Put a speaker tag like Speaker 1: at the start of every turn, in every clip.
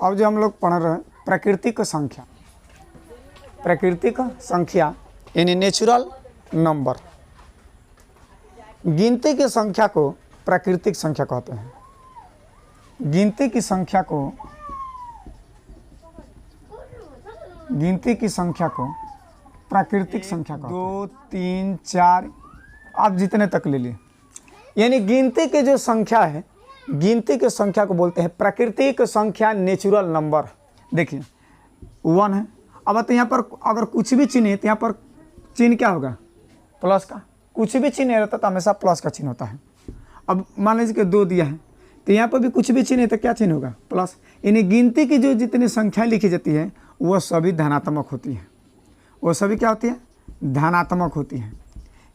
Speaker 1: अब जो हम लोग पढ़ रहे हैं प्राकृतिक संख्या, प्राकृतिक संख्या यानी नेचुरल नंबर। गिनती की संख्या को प्राकृतिक संख्या कहते हैं। गिनती की संख्या को प्राकृतिक संख्या कहते हैं। 2 3 4 आप जितने तक ले लिए, यानी गिनती की जो संख्या है, गिनती की संख्या को बोलते हैं प्राकृतिक संख्या, नेचुरल नंबर। देखिए 1 है, अब तो यहाँ पर अगर कुछ भी चिन्ह है तो यहाँ पर चिन्ह क्या होगा? प्लस का। कुछ भी चिन्ह रहता तो हमेशा प्लस का चिन्ह होता है। अब मान लीजिए कि 2 दिया है तो यहाँ पर भी कुछ भी चिन्ह है तो क्या चिन्ह होगा? प्लस। यानी गिनती की जो जितनी संख्याएं लिखी जाती है वह सभी धनात्मक होती है। वो सभी क्या होती है? धनात्मक होती है।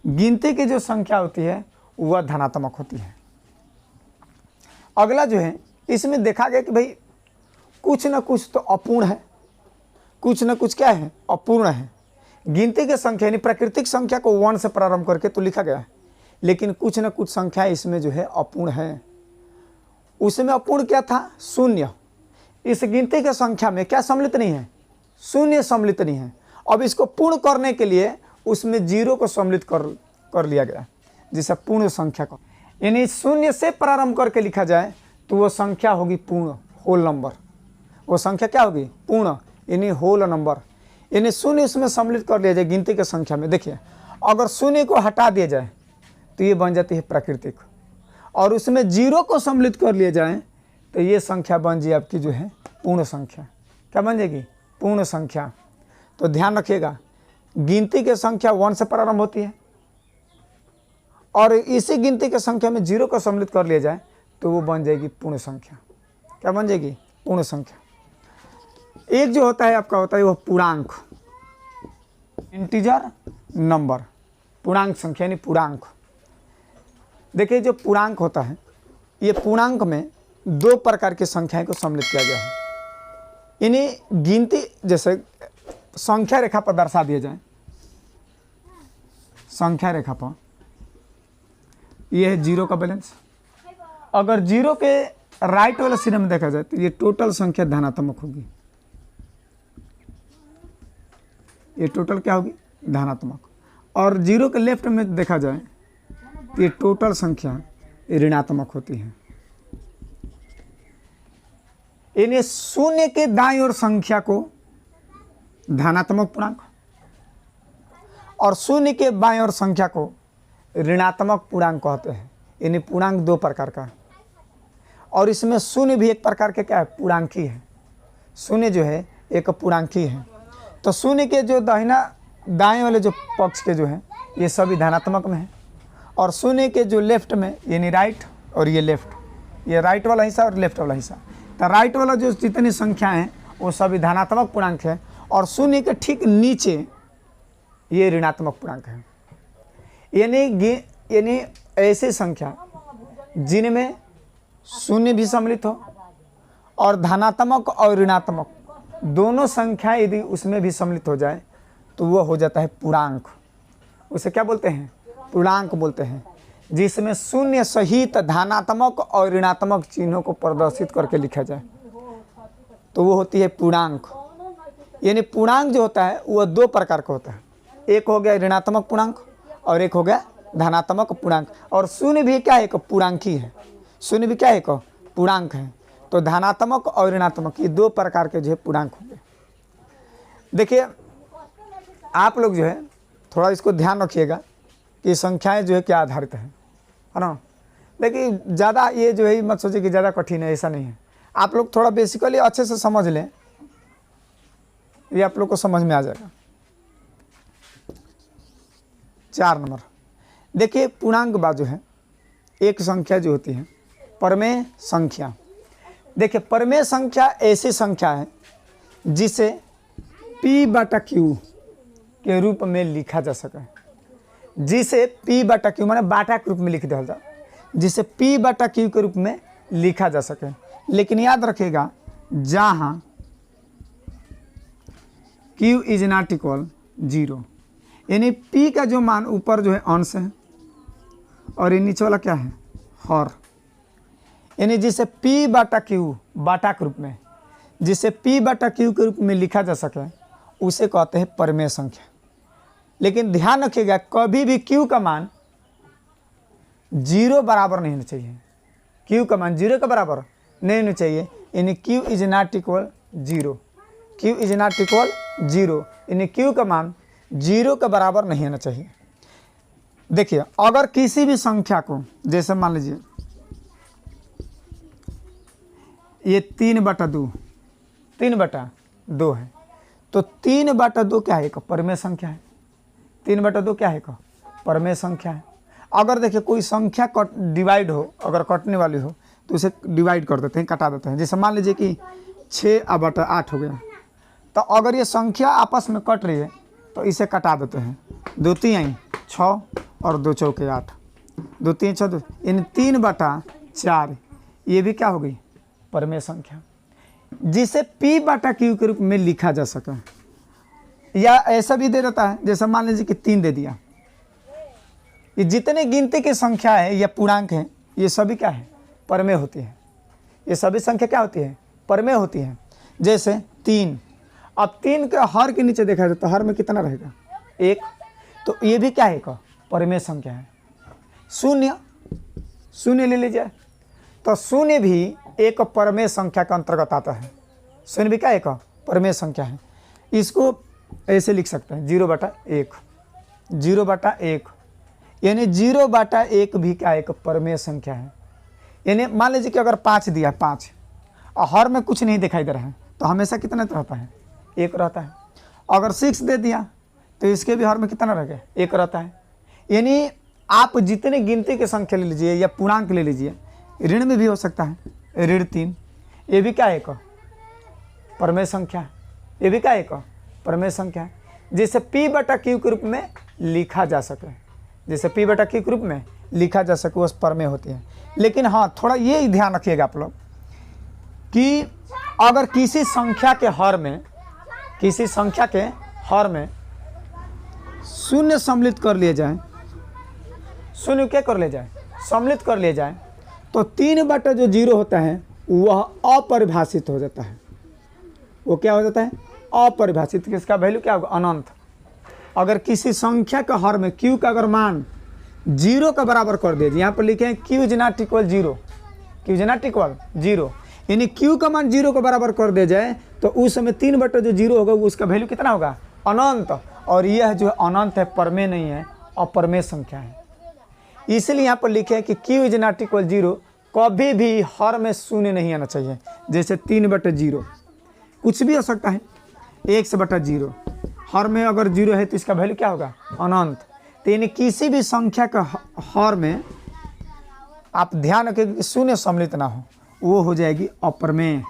Speaker 1: गिनती की जो संख्या होती है वह धनात्मक होती है। अगला जो है, इसमें देखा गया कि भाई कुछ ना कुछ तो अपूर्ण है, कुछ ना कुछ क्या है? अपूर्ण है। गिनती की संख्या यानी प्राकृतिक संख्या को 1 से प्रारंभ करके तो लिखा गया है, लेकिन कुछ ना कुछ संख्या इसमें जो है अपूर्ण है। उसमें अपूर्ण क्या था? शून्य। इस गिनती की संख्या में क्या सम्मिलित नहीं है? शून्य सम्मिलित नहीं है। अब इसको पूर्ण करने के लिए उसमें 0 को सम्मिलित कर लिया गया, जिसे पूर्ण संख्या को, यानी शून्य से प्रारंभ करके लिखा जाए तो वो संख्या होगी पूर्ण, होल नंबर। वो संख्या क्या होगी? पूर्ण, यानी होल नंबर। यानी शून्य उसमें सम्मिलित कर लिया जाए गिनती की संख्या में। देखिए अगर शून्य को हटा दिया जाए तो ये बन जाती है प्राकृतिक, और उसमें 0 को सम्मिलित कर लिया जाए तो ये संख्या बन जाए आपकी जो है पूर्ण संख्या। क्या बन जाएगी? पूर्ण संख्या। तो ध्यान रखिएगा, गिनती की संख्या 1 से प्रारंभ होती है, और इसी गिनती की संख्या में 0 को सम्मिलित कर लिया जाए तो वो बन जाएगी पूर्ण संख्या। क्या बन जाएगी? पूर्ण संख्या। एक जो होता है आपका होता है वो पूर्णांक, इंटीजर नंबर, पूर्णांक संख्या यानी पूर्णांक। देखिए जो पूर्णांक होता है, ये पूर्णांक में 2 प्रकार की संख्याएं को सम्मिलित किया गया है। यानी गिनती जैसे संख्या रेखा पर दर्शा दिया जाए, संख्या रेखा पर ये है 0 का बैलेंस। अगर 0 के राइट वाले सिरे में देखा जाए तो ये टोटल संख्या धनात्मक होगी। ये टोटल क्या होगी? धनात्मक। और 0 के लेफ्ट में देखा जाए तो ये टोटल संख्या ऋणात्मक होती है। यानी शून्य के दाईं ओर संख्या को धनात्मक पूर्णांक, और शून्य के बाईं ओर संख्या को ऋणात्मक पूर्णांक कहते हैं। यानी पूर्णांक 2 प्रकार का, और इसमें शून्य भी एक प्रकार के क्या है? पूर्णांकी है। शून्य जो है एक पूर्णांकी है। तो शून्य के जो दाएं वाले जो पक्ष के जो है ये सभी धनात्मक में है, और शून्य के जो लेफ्ट में यानी राइट और ये लेफ्ट, ये राइट वाला हिस्सा और लेफ्ट वाला हिस्सा, तो राइट वाला जो जितनी संख्या है वो सभी धनात्मक पूर्णांक है, और शून्य के ठीक नीचे ये ऋणात्मक पूर्णांक है। यानी ऐसी संख्या जिनमें शून्य भी सम्मिलित हो और धनात्मक और ऋणात्मक दोनों संख्या यदि उसमें भी सम्मिलित हो जाए तो वह हो जाता है पूर्णांक। उसे क्या बोलते हैं? पूर्णांक बोलते हैं। जिसमें शून्य सहित धनात्मक और ऋणात्मक चिन्हों को प्रदर्शित करके लिखा जाए तो वो होती है पूर्णांक। यानी पूर्णांक जो होता है वह 2 प्रकार का होता है। एक हो गया ऋणात्मक पूर्णांक और एक हो गया धनात्मक पूर्णांक। और शून्य भी क्या है? एक पूर्णांकी है। शून्य भी क्या है? एक पूर्णांक है। तो धनात्मक और ऋणात्मक ये 2 प्रकार के जो है पूर्णांक होंगे। देखिए आप लोग जो है थोड़ा इसको ध्यान रखिएगा कि संख्याएं जो है क्या आधारित है ना। लेकिन ज़्यादा ये जो है मत सोचिए कि ज़्यादा कठिन है, ऐसा नहीं है। आप लोग थोड़ा बेसिकली अच्छे से समझ लें, ये आप लोग को समझ में आ जाएगा। 4 नंबर देखिए, पूर्णांक बात जो है एक संख्या जो होती है परमेय संख्या। देखिए परमेय संख्या ऐसी संख्या है जिसे P/Q के रूप में लिखा जा सके, जिसे P/Q माने बाटा के रूप में लिख दिया जाए, जिसे P/Q के रूप में लिखा जा सके। लेकिन याद रखिएगा जहाँ Q इज नॉट इक्वल 0, यानी P का जो मान ऊपर जो है अंश है और ये नीचे वाला क्या है? हर। यानी जिसे P/Q बाटा के रूप में, जिसे p बटा q के रूप में लिखा जा सके उसे कहते हैं परिमेय संख्या। लेकिन ध्यान रखिएगा कभी भी q का मान 0 बराबर नहीं होना चाहिए। q का मान 0 के बराबर नहीं होना चाहिए, यानी q is not equal 0। q is not equal 0 यानी q का मान 0 के बराबर नहीं होना चाहिए। देखिए अगर किसी भी संख्या को, जैसे मान लीजिए ये 3/2 है, तो 3/2 क्या है? एक परिमेय संख्या है। 3/2 क्या है? एक परिमेय संख्या है। अगर देखिए कोई संख्या डिवाइड हो, अगर कटने वाली हो तो उसे डिवाइड कर देते हैं, कटा देते हैं। जैसे मान लीजिए कि 6/8 हो गया, तो अगर ये संख्या आपस में कट रही है तो इसे कटा देते हैं। 2 3 6 और 2 चौके 8, 2 3 6 2, इन 3/4 ये भी क्या हो गई? परिमेय संख्या, जिसे p बटा q के रूप में लिखा जा सके। या ऐसा भी दे देता है, जैसे मान लीजिए कि 3 दे दिया। ये जितने गिनती की संख्या है या पूर्णांक है ये सभी क्या है? परिमेय होती है। ये सभी संख्या क्या होती है? परिमेय होती है। जैसे 3, अब 3 के हर के नीचे देखा जाए तो हर में कितना रहेगा? 1, तो ये भी क्या है? एक परिमेय संख्या है। 0 ले लीजिए, तो 0 भी एक परिमेय संख्या के अंतर्गत आता है। 0 भी क्या एक परिमेय संख्या है। इसको ऐसे लिख सकते हैं 0/1, 0/1, यानी 0/1 भी क्या एक परिमेय संख्या है। यानी मान लीजिए कि अगर 5 दिया, 5 और हर में कुछ नहीं दिखाई दे रहा है तो हमेशा कितना रहता है? 1 रहता है। अगर 6 दे दिया तो इसके भी हर में कितना रह गया? 1 रहता है। यानी आप जितने गिनती की संख्या ले लीजिए या पूर्णांक ले लीजिए, ऋण में भी हो सकता है, ऋण 3, ये भी क्या है? एक परिमेय संख्या है। ये भी क्या है? एक परिमेय संख्या है, जिसे p बटा q के रूप में लिखा जा सके। जिसे p बटा q के रूप में लिखा जा सके वो परिमेय होती है। लेकिन हाँ, थोड़ा ये ध्यान रखिएगा आप लोग कि अगर किसी संख्या के हर में, किसी संख्या के हर में 0 सम्मिलित कर लिए जाए, 0 क्या कर ले जाए? सम्मिलित कर लिए जाए, तो 3/0 होता है वह अपरिभाषित हो जाता है। वो क्या हो जाता है? अपरिभाषित। किसका वैल्यू क्या होगा? अनंत। अगर किसी संख्या का हर में q का अगर मान 0 का बराबर कर दीजिए, यहाँ पर लिखे हैं q is not equal 0, q is not equal 0, यानी q का मान 0 के बराबर कर दिया जाए तो उस समय 3/0 होगा, उसका वैल्यू कितना होगा? अनंत। और यह जो अनंत है परिमेय नहीं है, अपरिमेय संख्या है। इसलिए यहाँ पर लिखे हैं कि q इज नॉट इक्वल 0, कभी भी हर में 0 नहीं आना चाहिए। जैसे 3/0 कुछ भी हो सकता है, 1/0, हर में अगर 0 है तो इसका वैल्यू क्या होगा? अनंत। तो यानी किसी भी संख्या का हर में आप ध्यान रखें कि 0 सम्मिलित ना हो, वो हो जाएगी अपरिमेय।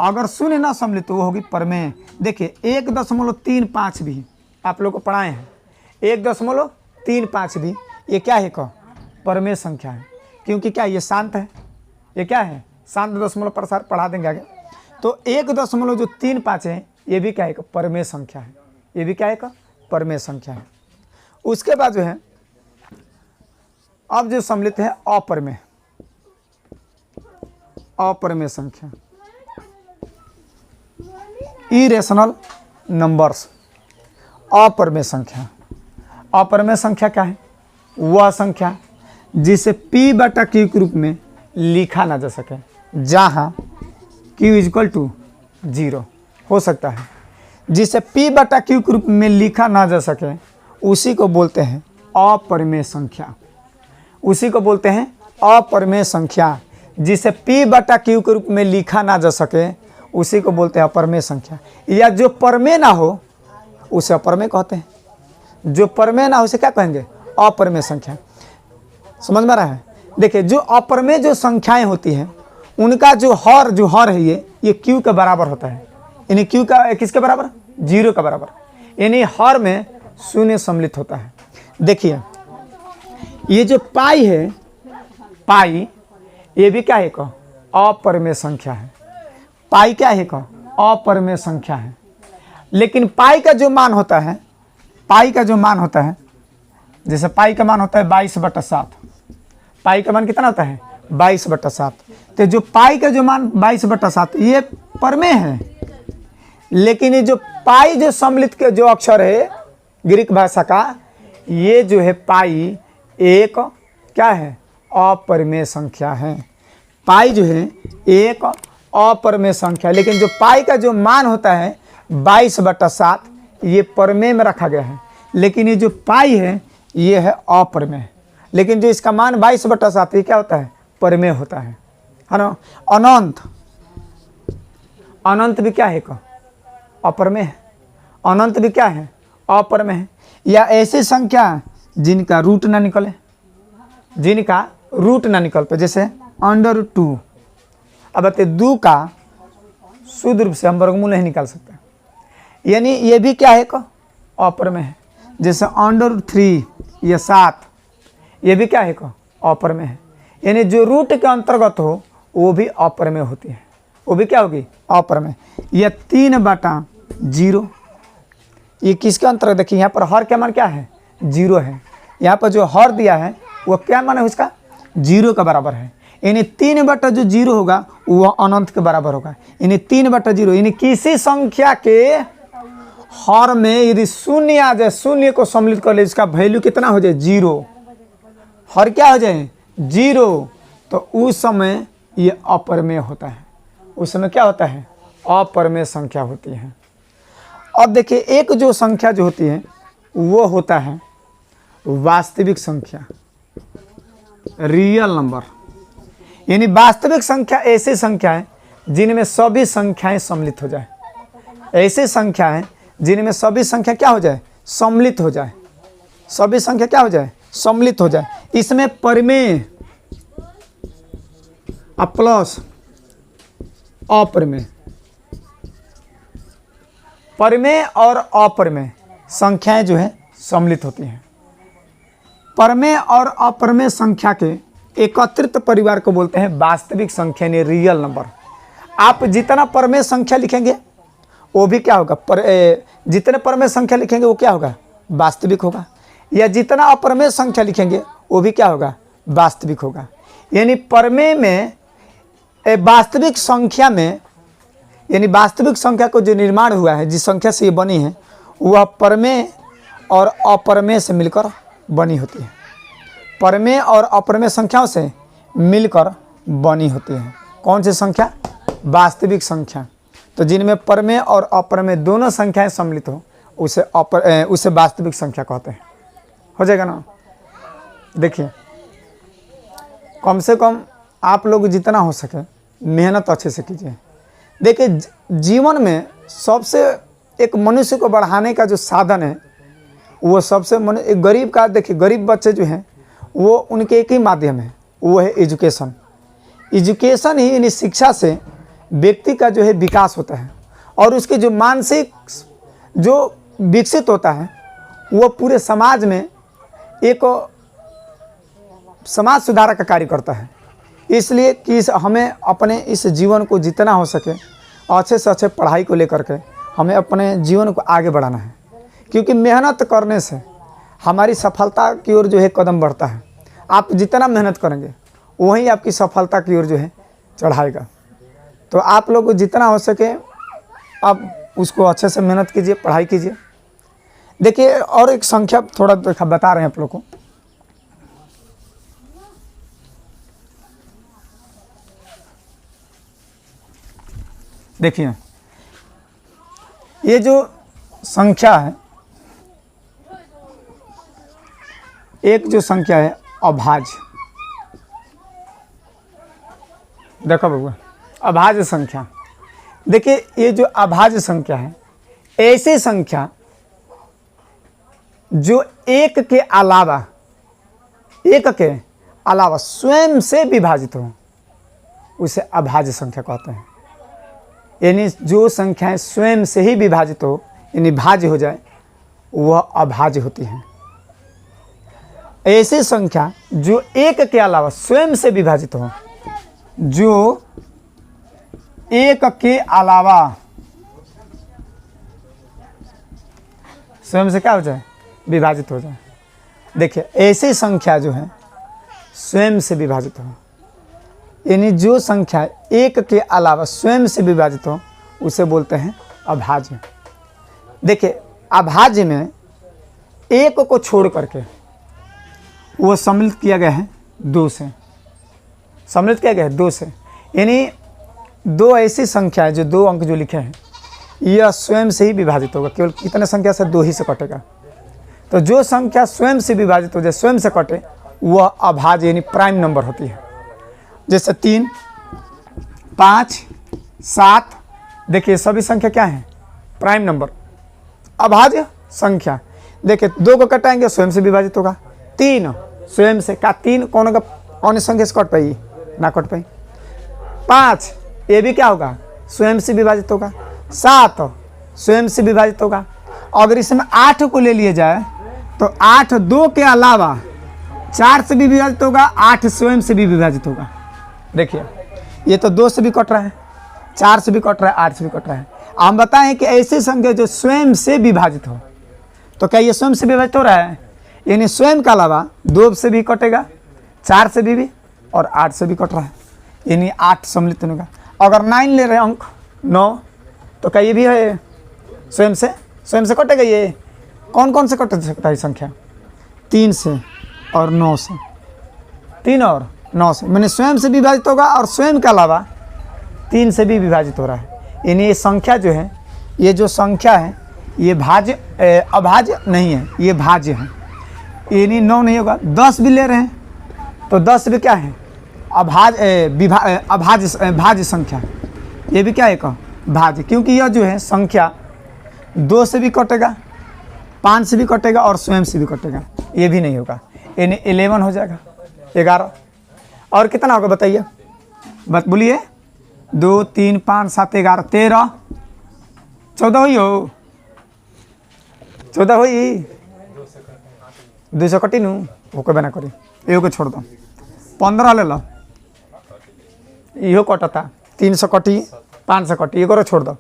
Speaker 1: अगर 0 ना सम्मिलित तो वो होगी परिमेय। देखिए 1.35 भी आप लोग को पढ़ाए हैं, 1.35 भी ये क्या है? परिमेय संख्या है। क्योंकि क्या ये शांत है, ये क्या है? शांत दशमलव प्रसार पढ़ा देंगे आगे। तो 1.35 है, ये भी क्या है? परिमेय संख्या है। ये भी क्या है? परिमेय संख्या है। उसके बाद जो है अब जो सम्मिलित है अपरिमेय, अपरिमेय संख्या, इरेशनल नंबर्स, अपरिमेय संख्या। अपरिमेय संख्या क्या है? वह संख्या जिसे p बटा q के रूप में लिखा ना जा सके, जहाँ q इक्वल टू 0 हो सकता है। जिसे p बटा q के रूप में लिखा ना जा सके उसी को बोलते हैं अपरिमेय संख्या। उसी को बोलते हैं अपरिमेय संख्या। जिसे p बटा q के रूप में लिखा ना जा सके उसी को बोलते हैं अपरिमेय संख्या। या जो परिमेय ना हो उसे अपरिमेय कहते हैं। जो परिमेय ना हो उसे क्या कहेंगे? अपरिमेय संख्या। समझ में आ रहा है? देखिए जो अपरिमेय जो संख्याएं होती हैं उनका जो हर है ये q के बराबर होता है। यानी q का किसके बराबर? 0 के बराबर। यानी हर में 0 सम्मिलित होता है। देखिए ये जो पाई है, पाई ये भी क्या है? अपरिमेय संख्या है। पाई क्या है? अपरिमेय संख्या है। लेकिन पाई का जो मान होता है, पाई का जो मान होता है, जैसे पाई का मान होता है 22/7, पाई का मान कितना होता है? 22/7। तो जो पाई का जो मान 22/7 ये परमेय है, लेकिन ये जो पाई जो सम्मिलित के जो अक्षर है ग्रीक भाषा का, ये जो है पाई एक क्या है, अपरिमेय संख्या है। पाई जो है एक अपरिमेय संख्या, लेकिन जो पाई का जो मान होता है 22/7 ये परमेय में रखा गया है, लेकिन ये जो पाई है ये है अपरिमेय। लेकिन जो इसका मान 22/7 ये क्या होता है, परमेय होता है ना। अनंत, अनंत भी क्या है, अपरमेय है। अनंत भी क्या है, अपरमेय है। या ऐसी संख्या जिनका रूट ना निकले, जिनका रूट ना निकल पे, जैसे √2। अब बताइए 2 का शुद्ध रूप से हम वर्गमूल नहीं निकाल सकते, यानी ये भी क्या है, अपरमेय है। जैसे √3 या 7 ये भी क्या है, अपरमेय है। यानी जो रूट के अंतर्गत हो वो भी अपरमेय होती है, वो भी क्या होगी, अपरमेय। यह 3/0 ये किसके अंतर्गत, देखिए यहाँ पर हर का मान क्या है, 0 है। यहाँ पर जो हर दिया है वो क्या मान है उसका, 0 का बराबर है। यानी 3/0 होगा वह अनंत के बराबर होगा। यानी 3/0 यानी किसी संख्या के हर में यदि शून्य आ जाए, शून्य को सम्मिलित कर ले, इसका वैल्यू कितना हो जाए, 0, हर क्या हो जाए 0, तो उस समय ये अपरमेय होता है। उस समय क्या होता है, अपरमेय संख्या होती है। अब देखिए एक जो संख्या जो होती है वो होता है वास्तविक संख्या, रियल नंबर। यानी वास्तविक संख्या ऐसी संख्या है जिनमें सभी संख्याएं सम्मिलित हो जाए। ऐसी संख्या है जिनमें सभी संख्या क्या हो जाए, सम्मिलित हो जाए। सभी संख्या क्या हो जाए, सम्मिलित हो जाए। इसमें परमेय प्लस अपरमेय, परमेय और अपरमेय संख्याएं जो है सम्मिलित होती हैं। परमेय और अपरमेय संख्या के एकत्रित परिवार को बोलते हैं वास्तविक संख्या, यानी रियल नंबर। आप जितना परमेय संख्या लिखेंगे वो भी क्या होगा, जितने परमेय संख्या लिखेंगे वो क्या होगा, वास्तविक होगा। या जितना अपरमेय संख्या लिखेंगे वो भी क्या होगा, वास्तविक होगा। यानी परमेय में, वास्तविक संख्या में, यानी वास्तविक संख्या को जो निर्माण हुआ है, जिस संख्या से ये बनी है, वह परमेय और अपरमेय से मिलकर बनी होती है। परमेय और अपरमेय संख्याओं से मिलकर बनी होती है। कौन सी संख्या, वास्तविक संख्या। तो जिनमें परमेय और अपरमेय दोनों संख्याएं सम्मिलित हो उसे वास्तविक संख्या कहते हैं। हो जाएगा ना। देखिए कम से कम आप लोग जितना हो सके मेहनत अच्छे से कीजिए। देखिए जीवन में सबसे एक मनुष्य को बढ़ाने का जो साधन है वो सबसे एक गरीब का, देखिए गरीब बच्चे जो हैं वो उनके एक ही माध्यम है, वो है एजुकेशन। एजुकेशन ही, यानी शिक्षा से व्यक्ति का जो है विकास होता है और उसके जो मानसिक जो विकसित होता है वो पूरे समाज में एक समाज सुधारक का कार्य करता है। इसलिए कि हमें अपने इस जीवन को जितना हो सके अच्छे से अच्छे पढ़ाई को लेकर के हमें अपने जीवन को आगे बढ़ाना है, क्योंकि मेहनत करने से हमारी सफलता की ओर जो है कदम बढ़ता है। आप जितना मेहनत करेंगे वही आपकी सफलता की ओर जो है चढ़ाएगा। तो आप लोग जितना हो सके आप उसको अच्छे से मेहनत कीजिए, पढ़ाई कीजिए। देखिए और एक संख्या थोड़ा बता रहे हैं आप लोग को। देखिए ये जो संख्या है, एक जो संख्या है अभाज्य, देखो बाबू अभाज्य संख्या। देखिए ये जो अभाज्य संख्या है, ऐसी संख्या जो एक के अलावा स्वयं से विभाजित हो उसे अभाज्य संख्या कहते हैं। यानी जो संख्याएं स्वयं से ही विभाजित हो, यानी भाज्य हो जाए, वह अभाज्य होती है। ऐसी संख्या जो एक के अलावा स्वयं से विभाजित हो, जो एक के अलावा स्वयं से क्या हो जाए, विभाजित हो जाए। देखिए ऐसी संख्या जो है स्वयं से विभाजित हो, यानी जो संख्या एक के अलावा स्वयं से विभाजित हो उसे बोलते हैं अभाज्य। देखिए अभाज्य में एक को छोड़ करके वो सम्मिलित किया गया है 2 से, सम्मिलित किया गया है 2 से, यानी 2 ऐसी संख्या है जो 2 अंक जो लिखे हैं यह स्वयं से ही विभाजित होगा। केवल कितने संख्या से 2 ही से कटेगा। तो जो संख्या स्वयं से विभाजित हो जाए, स्वयं से कटे, वह अभाज्य यानी प्राइम नंबर होती है। जैसे 3, 5, 7, देखिए सभी संख्या क्या है? प्राइम नंबर, अभाज्य संख्या। देखिए 2 को कटाएंगे स्वयं से विभाजित होगा। 3 स्वयं से का 3 कौन संख्या से कट पाई? ना कट पाई। 5 ये भी क्या होगा? स्वयं से विभाजित होगा। 7 स्वयं से विभाजित होगा। अगर इसमें 8 को ले लिया जाए तो 8 2 के अलावा 4 से भी विभाजित होगा, 8 स्वयं से भी विभाजित होगा। देखिए ये तो 2 से भी कट रहा है, 4 से भी कट रहा है, 8 से भी कट रहा है। हम बताएं कि ऐसी संख्या जो स्वयं से विभाजित हो, तो क्या ये स्वयं से विभाजित हो रहा है? यानी स्वयं के अलावा 2 से भी कटेगा, 4 से भी और 8 से भी कट रहा है, यानी 8 सम्मिलित होगा। अगर 9 ले रहे हैं अंक 9, तो क्या ये भी है स्वयं से कटेगा? ये कौन से कट सकता है संख्या? 3 से और 9 से, 3 और 9 से, मैंने स्वयं से विभाजित होगा और स्वयं के अलावा 3 से भी विभाजित हो रहा है। यानी ये संख्या जो है, ये जो संख्या है ये अभाज्य नहीं है, ये भाज्य है। यानी 9 नहीं होगा। 10 भी ले रहे हैं तो 10 भी क्या है? भाज्य संख्या। ये भी क्या है? भाज्य, क्योंकि यह जो है संख्या 2 से भी कटेगा, 5 से भी कटेगा और स्वयं से भी कटेगा। ये भी नहीं होगा, यानी 11 हो जाएगा, 11। और कितना होगा बताइए? बोलिए। 2, 3, 5, 7, 11, 13, 14 हुई हो? 14 हुई? 200 कटी नू होके बना करी, एगो को छोड़ दो। 15 ले लो, इहो कटता। 300 कटी, 500 कटी, एक छोड़ दो।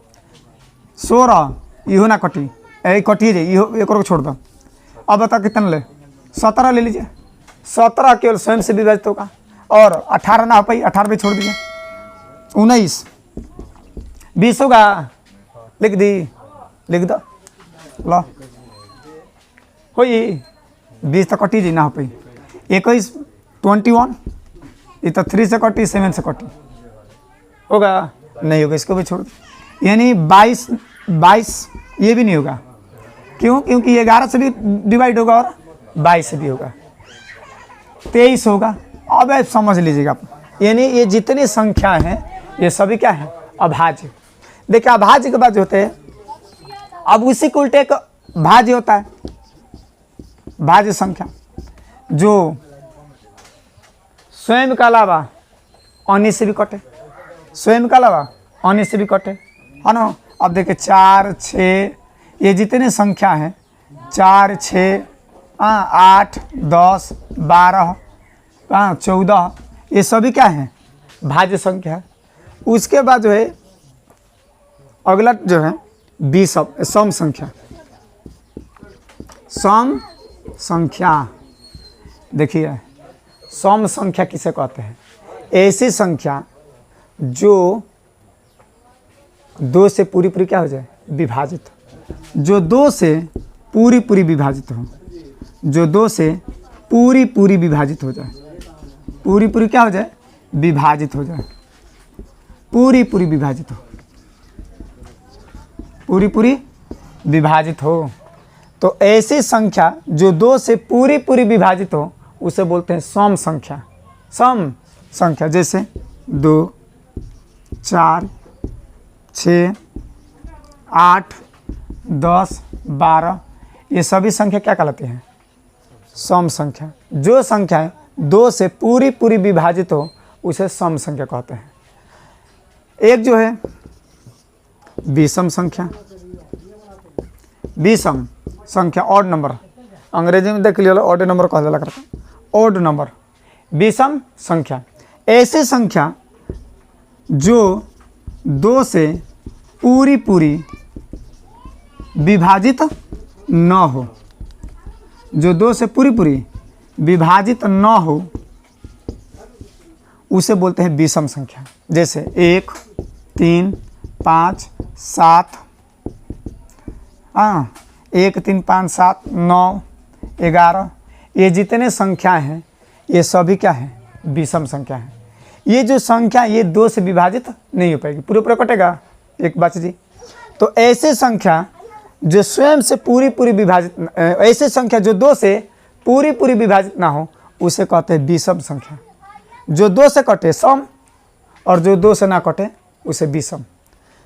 Speaker 1: 16 इहो ना कटी, कटिए जाए, इहो एक को छोड़ दो। अब बताओ कितना ले? 17 ले लीजिए। 17 केवल स्वयं से विभाजित होगा और 18 ना हो पाई, 18 भी छोड़ दीजिए। 19, 20 होगा? लिख दो लो होई। 20 तो कटी जी, ना हो पाई। 21, 21, ये तो 3 से कटी, 7 से कटी, होगा? नहीं होगा, इसको भी छोड़ दो। यानी 22 ये भी नहीं होगा। क्यों? क्योंकि ये 11 से भी डिवाइड होगा और 22 से भी होगा। 23 होगा। अब आप समझ लीजिएगा आप, यानी ये जितनी संख्या हैं ये सभी क्या है? अभाज्य। देखिए अभाज्य के बाद जो होते हैं, अब उसी को उल्टे एक भाज्य होता है, भाज्य संख्या, जो स्वयं के अलावा अन्य से भी कटे, स्वयं के अलावा अन्य से भी कटे, है ना? अब देखिए 4, 6, ये जितने संख्या हैं, 4, 6, 8, 10, 12, 14, ये सभी क्या है? भाज्य संख्या है। उसके बाद जो है अगला जो है सम संख्या। सम संख्या, देखिए सम संख्या किसे कहते हैं? ऐसी संख्या जो 2 से पूरी क्या हो जाए? विभाजित। जो 2 से पूरी विभाजित हो, जो 2 से पूरी विभाजित हो जाए, पूरी क्या हो जाए? विभाजित हो जाए, पूरी विभाजित हो, पूरी विभाजित हो। तो ऐसी संख्या जो 2 से पूरी विभाजित हो उसे बोलते हैं सम संख्या। सम संख्या जैसे 2, 4, 6, 8, 10, 12, ये सभी संख्या क्या कहलाती हैं? सम संख्या। जो संख्या 2 से पूरी विभाजित हो उसे सम संख्या कहते हैं। एक जो है विषम संख्या। विषम संख्या ऑड नंबर, अंग्रेजी में देख लिया ऑड नंबर कह दिया करता, ऑड नंबर। विषम संख्या ऐसी संख्या जो 2 से पूरी विभाजित न हो, जो 2 से पूरी विभाजित न हो उसे बोलते हैं विषम संख्या। जैसे 1, 3, 5, 7, 1, 3, 5, 7, 9, 11, ये जितने संख्या हैं ये सभी क्या है, विषम संख्या है। ये जो संख्या ये 2 से विभाजित नहीं हो पाएगी, पूरे पूरा कटेगा एक बात जी। तो ऐसे संख्या जो स्वयं से पूरी विभाजित, ऐसे संख्या जो 2 से पूरी विभाजित ना हो उसे कहते हैं विषम संख्या। जो 2 से कटे सम, और जो 2 से ना कटे उसे विषम।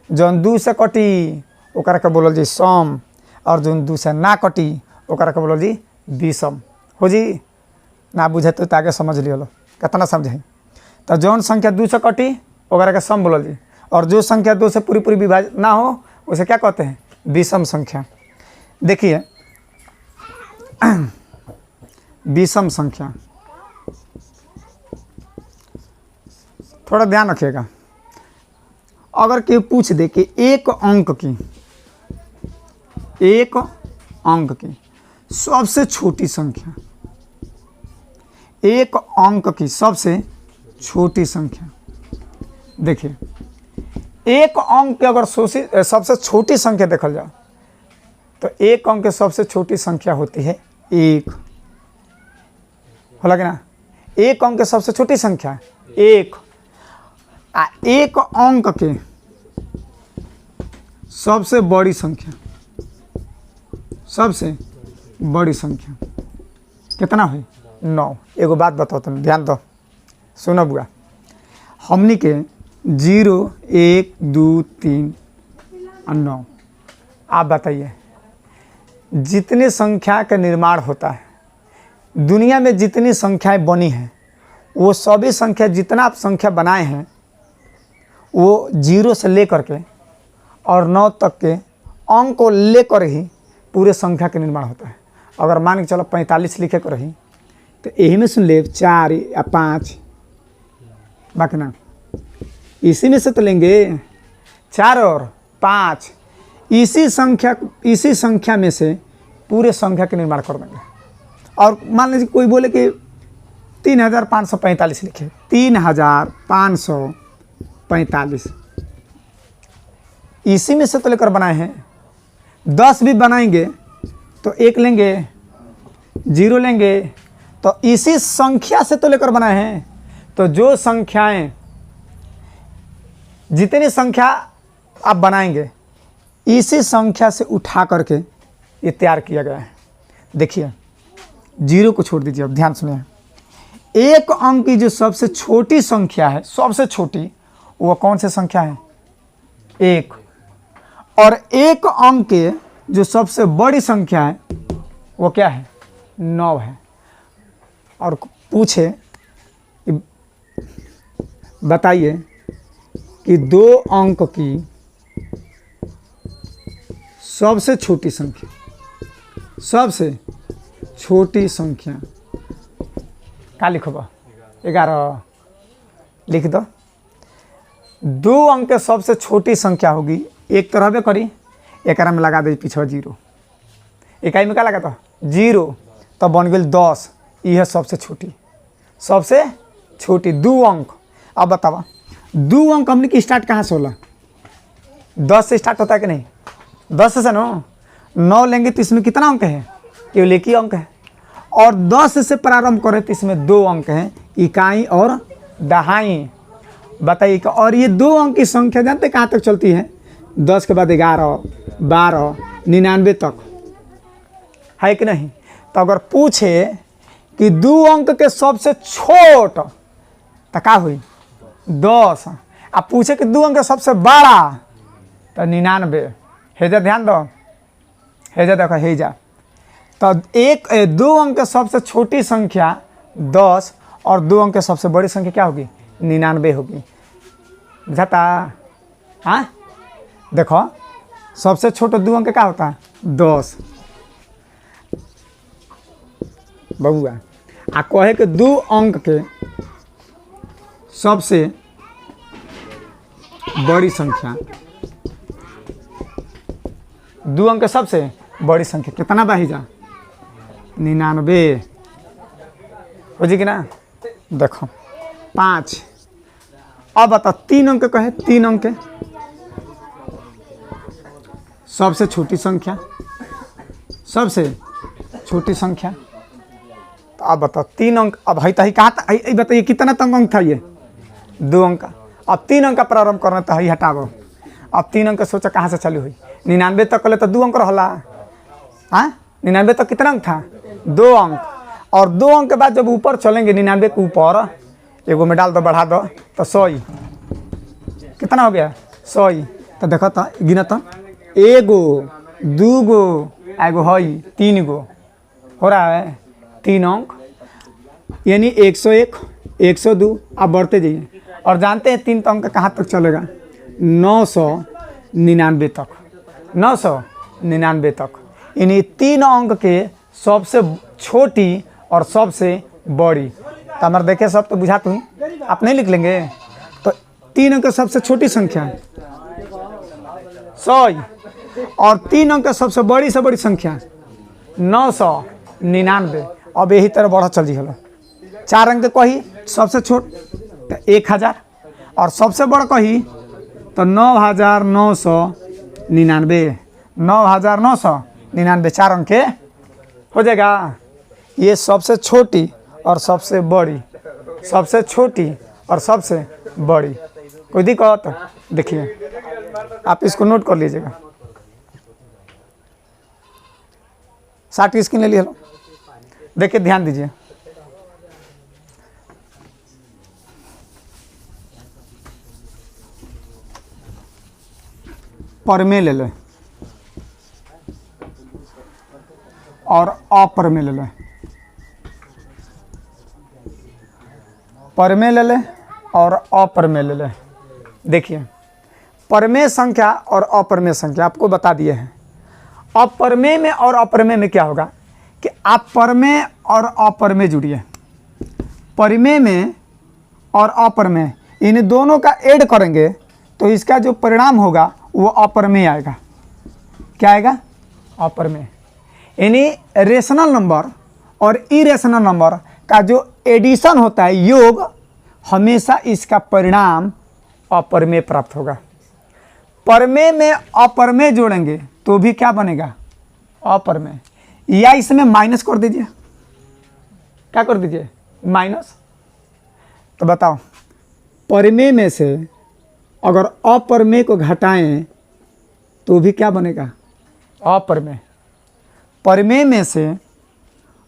Speaker 1: जौन 2 से कटी ओकरा के बोलल जी सम, और जौन 2 से ना कटी ओकरा के बोलल जी विषम। हो जी, ना बुझे तो आगे समझ लियो लो कितना समझे। तो जौन संख्या 2 से कटी ओकरा के सम बोलल जी, और जो संख्या 2 से पूरी विभाजित ना हो उसे क्या कहते हैं, विषम संख्या। देखिए विषम संख्या थोड़ा ध्यान रखिएगा। अगर कोई पूछ दे कि एक अंक की सबसे छोटी संख्या, एक अंक की सबसे छोटी संख्या, देखिए एक अंक की अगर सबसे छोटी संख्या देखल जाए तो एक अंक की सबसे छोटी संख्या होती है 1। होला कि ना, एक अंक की सबसे छोटी संख्या 1। एक अंक के सबसे बड़ी संख्या, सबसे बड़ी संख्या कितना है, 9। एगो बात बताओ तुम, ध्यान दो, सुनो बुआ। हमनी के 0, 1, 2, 3 और 9, आप बताइए जितने संख्या का निर्माण होता है दुनिया में, जितनी संख्याएं बनी हैं वो सभी संख्या, जितना आप संख्या बनाए हैं वो 0 से लेकर के और 9 तक के अंक को लेकर ही पूरे संख्या का निर्माण होता है। अगर मान के चलो 45 लिखे को रही तो यही में सुन ले 4 या 5, बाकी ना इसी में से तो लेंगे 4 और 5, इसी संख्या में से पूरे संख्या का निर्माण कर देंगे। और मान लीजिए कोई बोले कि 3545 लिखे, 3545 इसी में से तो लेकर बनाए हैं। 10 भी बनाएंगे तो 1 लेंगे, 0 लेंगे, तो इसी संख्या से तो लेकर बनाए हैं। तो जो संख्याएं, जितनी संख्या आप बनाएंगे इसी संख्या से उठा करके ये तैयार किया गया है। देखिए 0 को छोड़ दीजिए, अब ध्यान सुनिए। एक अंक की जो सबसे छोटी संख्या है, सबसे छोटी, वो कौन सी संख्या है, 1। और एक अंक के जो सबसे बड़ी संख्या है वो क्या है, 9 है। और पूछे बताइए कि 2 अंक की सबसे छोटी संख्या, सबसे छोटी संख्या क्या लिखोगा, 11 लिख दो। 2 अंक के सबसे छोटी संख्या होगी, एक तो रहबे करी, एक में लगा दे पीछे 0, इकाई में क्या लगा था 0, तो बन गई 10। यह सबसे छोटी, सबसे छोटी 2 अंक। अब बतावा 2 अंक हमने की स्टार्ट कहाँ से होला, 10 से स्टार्ट होता है कि नहीं, 10 से 9 लेंगे तो इसमें कितना अंक है, केवल एक ही अंक है। और 10 से प्रारंभ करें तो इसमें 2 अंक हैं, इकाई और दहाई। बताइए, और ये 2 अंक की संख्या जानते कहाँ तक चलती है, 10 के बाद 11, 12, 99 तक, है कि नहीं। तो अगर पूछे कि 2 अंक के सबसे छोट तो क्या हुई 10, अब पूछे कि 2 अंक के सबसे बड़ा तो 99। हेजा ध्यान दो, हेजा देखो, हेजा तो 2 अंक के सबसे छोटी संख्या 10 और 2 अंक के सबसे बड़ी संख्या क्या होगी, 99 होगी। बुझाता, हाँ देखो सबसे छोटा 2 अंक क्या होता है 10 बबुआ। आ कहे कि 2 अंक के सबसे बड़ी संख्या, 2 अंक के सबसे बड़ी संख्या कितना बाहीजा 99 हो जी कि ना। देखो 5 अब बता 3 अंक कहे, 3 अंक सबसे छोटी संख्या, सबसे छोटी संख्या। तो अब बताओ 3 अंक, अब है तही कहाँ था, बताइए कितना तक अंक था ये 2 अंक। अब 3 अंक का प्रारंभ करना तो है हटाओ। अब 3 अंक सोचा कहाँ से चालू हुई, 99 तक ले तो 2 अंक रहला। हाँ 99 तक कितना अंक था 2 अंक, और 2 अंक के बाद जब ऊपर चलेंगे 99 के ऊपर एगो में डाल दो बढ़ा दो तो 100 कितना हो गया 100। तो देखो तो गिना तो 1 गो 2 गो एगो है 3 गो हो रहा है 3 अंक, यानी 101 102। आप बढ़ते जाइए और जानते हैं 3 अंक कहाँ तक चलेगा 999 तक, 999 तक। यानी 3 अंक के सबसे छोटी और सबसे बड़ी। तो हमारे देखे सब तो बुझा तो ही आप नहीं लिख लेंगे। तो 3 अंक सबसे छोटी संख्या 100 और 3 अंक सबसे बड़ी से बड़ी संख्या 999। अब यही तरह बढ़ा चल हलो 4 अंक कही सबसे छोट तो 1000 और सबसे बड़ा कही तो 9999, 9999 4 अंक के हो जाएगा। ये सबसे छोटी और सबसे बड़ी, सबसे छोटी और सबसे बड़ी। कोई दिक्कत देखिए आप इसको नोट कर लीजिएगा। 60 की स्क्रीन ले लिया, देखिए ध्यान दीजिए। परमे ले ले और अपरमे ले ले, परमे ले ले और अपरमे ले ले। देखिए परमेय संख्या और अपरमेय संख्या आपको बता दिए हैं। अब परमेय में और अपरमेय में क्या होगा कि आप परमेय और अपरमेय जुड़िए, परिमेय में और अपरमेय इन दोनों का ऐड करेंगे तो इसका जो परिणाम होगा वो अपरमेय आएगा। क्या आएगा अपरमेय। यानी रेशनल नंबर और इरेशनल नंबर का जो एडिशन होता है योग, हमेशा इसका परिणाम अपरमेय प्राप्त होगा। परमेय में अपरमेय जोड़ेंगे तो भी क्या बनेगा अपरमेय, या इसमें माइनस कर दीजिए। क्या कर दीजिए माइनस। तो बताओ परमेय में से अगर अपरमेय को घटाएं तो भी क्या बनेगा अपरमेय। परमेय में से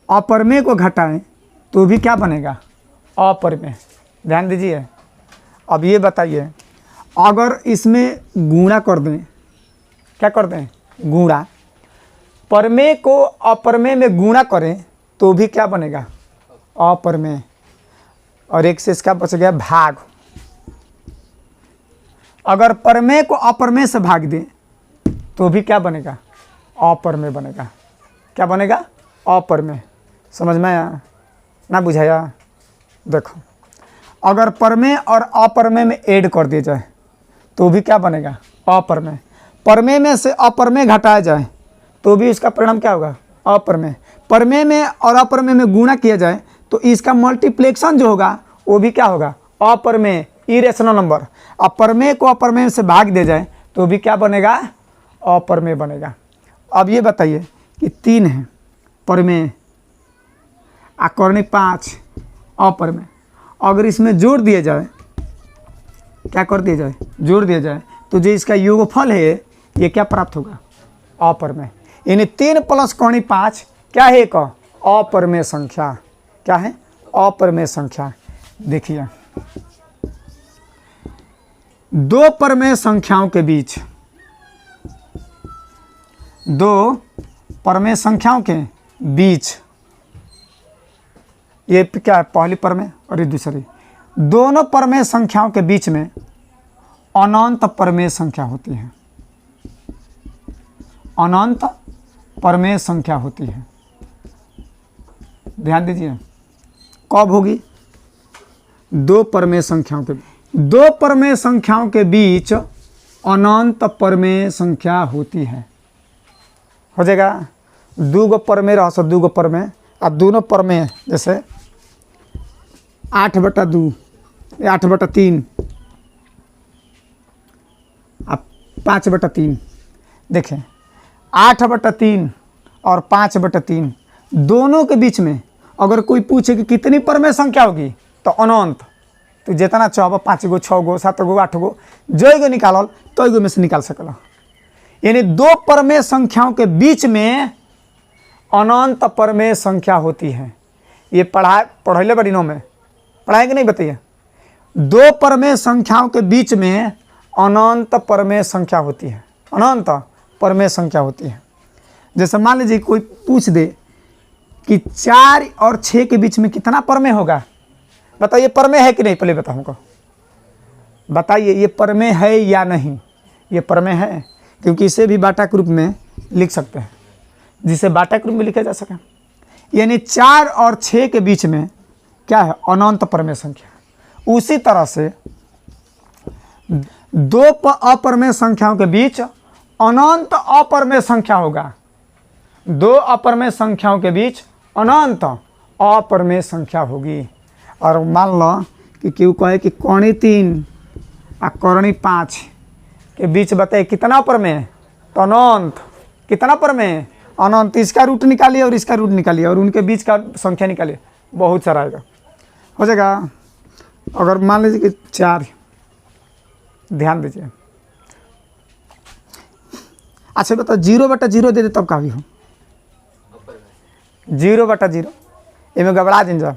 Speaker 1: अपरमेय को घटाएं तो भी क्या बनेगा अपरमेय। ध्यान दीजिए। अब ये बताइए अगर इसमें गुणा कर दें, क्या कर दें गुणा, परमेय को अपरमेय में गुणा करें तो भी क्या बनेगा अपरमेय, और एक से इसका बच गया भाग। अगर परमेय को अपरमेय से भाग दें तो भी क्या बनेगा अपरमेय बनेगा। क्या बनेगा अपरमेय। समझ में आया ना बुझाया। देखो अगर परमेय और अपरमेय में ऐड कर दिया जाए तो भी क्या बनेगा अपरमेय। परमेय में से अपरमेय घटाया जाए तो भी इसका परिणाम क्या होगा अपरमेय। परमेय में और अपरमेय में गुणा किया जाए तो इसका मल्टीप्लेक्शन जो होगा वो भी क्या होगा अपरमेय, इरेशनल नंबर। अब परमेय को अपरमेय से भाग दिया जाए तो भी क्या बनेगा अपरमेय बनेगा। अब ये बताइए कि 3 है परमेय अकर्णी 5 अपरमेय, अगर इसमें जोड़ दिया जाए, क्या कर दिया जाए जोड़ दिया जाए तो जो इसका योगफल है ये क्या प्राप्त होगा अपरमेय। यानी 3 + कर्णी 5 क्या है एक अपरमेय संख्या। क्या है अपरमेय संख्या। देखिए 2 परमेय संख्याओं के बीच, 2 परमेय संख्याओं के बीच, ये क्या है पहली परमेय और ये दूसरी, दोनों परमेय संख्याओं के बीच में अनंत परमेय संख्या होती है। अनंत परमेय संख्या होती है। ध्यान दीजिए कब होगी 2 परमेय संख्याओं के, 2 परमेय संख्याओं के बीच अनंत परमेय संख्या होती है। हो जाएगा 2 गो परमेय रह सो 2 गो परमेय, अब दोनों परमेय जैसे 8/2 8/3 5/3। देखें 8/3 और 5/3 दोनों के बीच में अगर कोई पूछे कि कितनी परमेय संख्या होगी तो अनंत। तो जितना चाहो 5 गो 6 गो 7 गो 8 गो जो गो निकालल तो गो में से निकाल सकल। यानी दो परमेय संख्याओं के बीच में अनंत परमेय संख्या होती है। ये पढ़ैले बड़ी नो में पढ़ाए कि नहीं बताइए। दो परमेय संख्याओं के बीच में अनंत परमेय संख्या होती है, अनंत परमेय संख्या होती है। जैसे मान लीजिए कोई पूछ दे कि 4 और 6 के बीच में कितना परमेय होगा, बताइए परमेय है कि नहीं, पहले बताऊँगा, बताइए ये परमेय है या नहीं। ये परमेय है क्योंकि इसे भी बाटा के रूप में लिख सकते हैं, जिसे बाटा के रूप में लिखा जा सके। यानी 4 और 6 के बीच में क्या है, अनंत परमेय संख्या। उसी तरह से दो अपरमेय संख्याओं के बीच अनंत अपरमेय संख्या होगा। दो अपरमेय संख्याओं के बीच अनंत अपरमेय संख्या होगी। और मान लो कि क्यों कहे कि कौड़ी 3 और कौड़ी 5 के बीच बताए कितना परमेय, तो अनंत। कितना परमेय, अनंत। इसका रूट निकालिए और इसका रूट निकालिए और उनके बीच का संख्या निकालिए, बहुत सारा आएगा, हो जाएगा। अगर मान लीजिए कि 4, ध्यान दीजिए। अच्छा बताओ 0/0 दे दे तब का भी हो, 0/0 इनमें घबरा जिन जा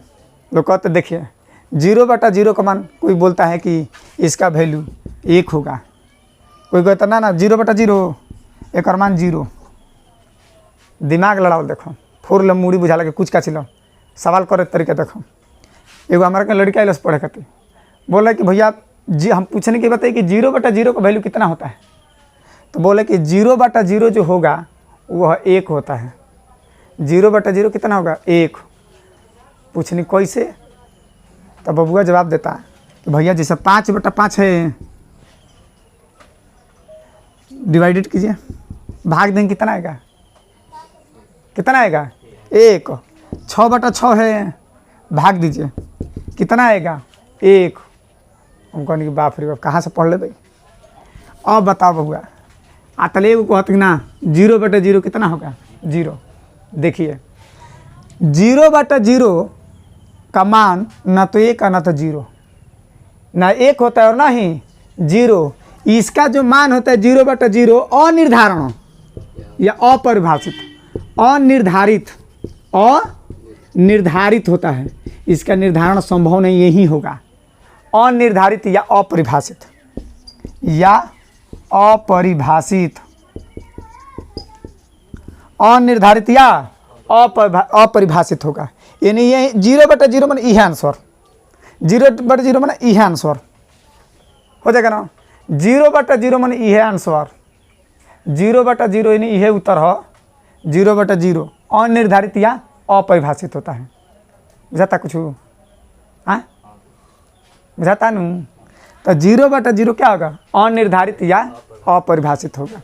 Speaker 1: लोग कहते देखिए 0/0 का मान, कोई बोलता है कि इसका वैल्यू 1 होगा, कोई कहता ना 0/0 एक और मान 0। दिमाग लड़ाओ, देखो फोर लो मूड़ी बुझा लगे कुछ का चिलो सवाल करे तरीके। देखो एगो हमारे के लड़का इलस पढ़े खातिर बोला कि भैया जी, हम पूछने की बताइए कि 0/0 का वैल्यू कितना होता है, तो बोले कि 0/0 जो होगा वह 1 होता है। 0/0 कितना होगा, 1। पूछनी कैसे, तो बबुआ जवाब देता कि भैया जैसे 5/5 है, डिवाइडेड कीजिए, भाग देंगे कितना आएगा, कितना आएगा 1। 6/6 है, भाग दीजिए कितना आएगा 1। हम कहने कि बाप रे बाप कहाँ से पढ़ ले भाई। अब बताओ बबुआ, आतले को कहते ना 0/0 कितना होगा, 0। देखिए 0/0 का मान ना तो 1 ना तो 0, ना 1 होता है और ना ही 0। इसका जो मान होता है 0/0 अनिर्धारण या अपरिभाषित, अनिर्धारित होता है। इसका निर्धारण संभव नहीं, यही होगा अनिर्धारित या अपरिभाषित, या अपरिभाषित, अनिर्धारित या अपरिभाषित होगा। यानी ये 0/0 माने यह आंसर, 0/0 माने यह आंसर हो जाएगा ना। 0/0 माने यह आंसर, 0/0 यानी यह उत्तर हो। 0/0 अनिर्धारित या अपरिभाषित होता है। बुझाता कुछ, हाँ बुझाता नू। तो 0/0 क्या होगा, अनिर्धारित या अपरिभाषित होगा,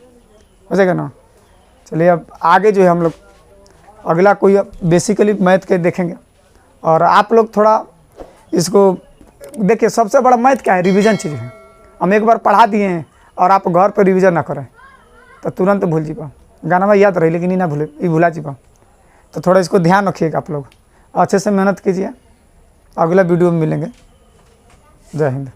Speaker 1: हो जाएगा ना। चलिए अब आगे जो है हम लोग अगला कोई बेसिकली मैथ के देखेंगे। और आप लोग थोड़ा इसको देखिए, सबसे बड़ा मैथ क्या है, रिवीजन चीज़ है। हम एक बार पढ़ा दिए हैं और आप घर पर रिवीजन ना करें तो तुरंत भूल जीपा। गाना में याद रही लेकिन ना भूले, ये भूला जीपा। तो थोड़ा इसको ध्यान रखिएगा, आप लोग अच्छे से मेहनत कीजिए। अगला वीडियो में मिलेंगे। जय हिंद।